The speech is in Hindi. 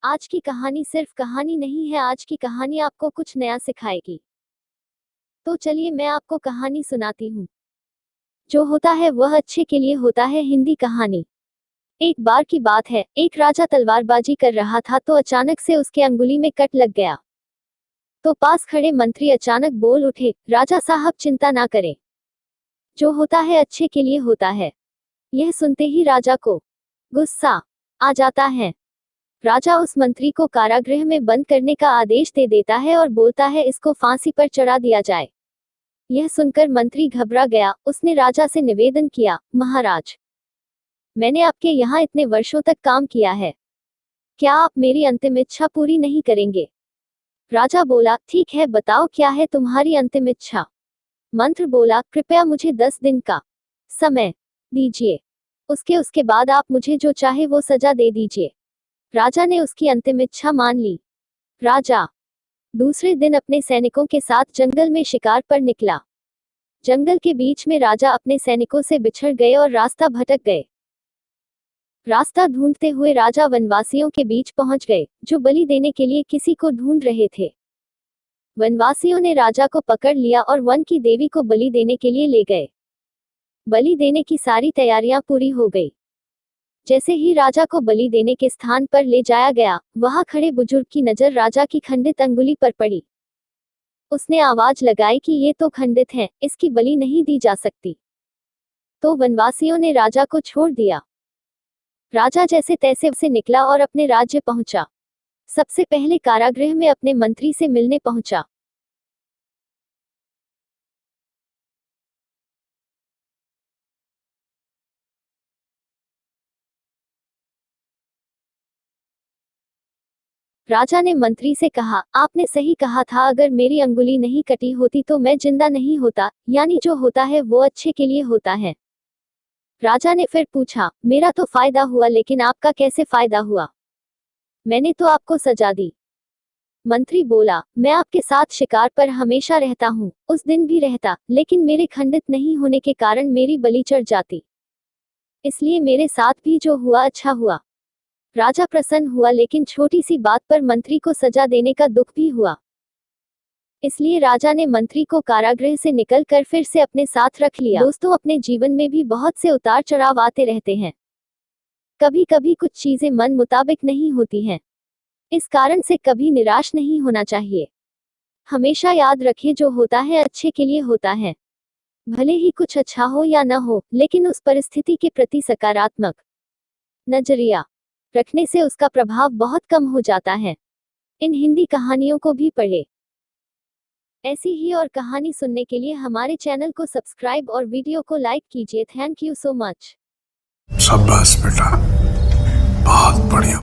आज की कहानी सिर्फ कहानी नहीं है, आज की कहानी आपको कुछ नया सिखाएगी। तो चलिए मैं आपको कहानी सुनाती हूँ। जो होता है वह अच्छे के लिए होता है। हिंदी कहानी। एक बार की बात है, एक राजा तलवारबाजी कर रहा था तो अचानक से उसके अंगुली में कट लग गया। तो पास खड़े मंत्री अचानक बोल उठे, राजा साहब चिंता ना करें, जो होता है अच्छे के लिए होता है। यह सुनते ही राजा को गुस्सा आ जाता है। राजा उस मंत्री को कारागृह में बंद करने का आदेश दे देता है और बोलता है इसको फांसी पर चढ़ा दिया जाए। यह सुनकर मंत्री घबरा गया। उसने राजा से निवेदन किया, महाराज, मैंने आपके यहाँ इतने वर्षों तक काम किया है, क्या आप मेरी अंतिम इच्छा पूरी नहीं करेंगे? राजा बोला, ठीक है, बताओ क्या है तुम्हारी अंतिम इच्छा? मंत्री बोला, कृपया मुझे 10 दिन का समय दीजिए, उसके बाद आप मुझे जो चाहे वो सजा दे दीजिए। राजा ने उसकी अंतिम इच्छा मान ली। राजा दूसरे दिन अपने सैनिकों के साथ जंगल में शिकार पर निकला। जंगल के बीच में राजा अपने सैनिकों से बिछड़ गए और रास्ता भटक गए। रास्ता ढूंढते हुए राजा वनवासियों के बीच पहुंच गए, जो बलि देने के लिए किसी को ढूंढ रहे थे। वनवासियों ने राजा को पकड़ लिया और वन की देवी को बलि देने के लिए ले गए। बलि देने की सारी तैयारियां पूरी हो गई। जैसे ही राजा को बलि देने के स्थान पर ले जाया गया, वहां खड़े बुजुर्ग की नजर राजा की खंडित अंगुली पर पड़ी। उसने आवाज लगाई कि ये तो खंडित है, इसकी बलि नहीं दी जा सकती। तो वनवासियों ने राजा को छोड़ दिया। राजा जैसे तैसे से निकला और अपने राज्य पहुंचा। सबसे पहले कारागृह में अपने मंत्री से मिलने पहुंचा। राजा ने मंत्री से कहा, आपने सही कहा था, अगर मेरी अंगुली नहीं कटी होती तो मैं जिंदा नहीं होता, यानी जो होता है वो अच्छे के लिए होता है। राजा ने फिर पूछा, मेरा तो फायदा हुआ, लेकिन आपका कैसे फायदा हुआ? मैंने तो आपको सजा दी। मंत्री बोला, मैं आपके साथ शिकार पर हमेशा रहता हूँ, उस दिन भी रहता, लेकिन मेरे खंडित नहीं होने के कारण मेरी बलि चढ़ जाती, इसलिए मेरे साथ भी जो हुआ अच्छा हुआ। राजा प्रसन्न हुआ, लेकिन छोटी सी बात पर मंत्री को सजा देने का दुख भी हुआ। इसलिए राजा ने मंत्री को कारागृह से निकलकर फिर से अपने साथ रख लिया। दोस्तों, अपने जीवन में भी बहुत से उतार चढ़ाव आते रहते हैं। कभी कभी कुछ चीजें मन मुताबिक नहीं होती हैं। इस कारण से कभी निराश नहीं होना चाहिए। हमेशा याद रखें, जो होता है अच्छे के लिए होता है। भले ही कुछ अच्छा हो या न हो, लेकिन उस परिस्थिति के प्रति सकारात्मक नजरिया रखने से उसका प्रभाव बहुत कम हो जाता है। इन हिंदी कहानियों को भी पढ़ें। ऐसी ही और कहानी सुनने के लिए हमारे चैनल को सब्सक्राइब और वीडियो को लाइक कीजिए। Thank you so much. शाबाश बेटा, बहुत बढ़िया।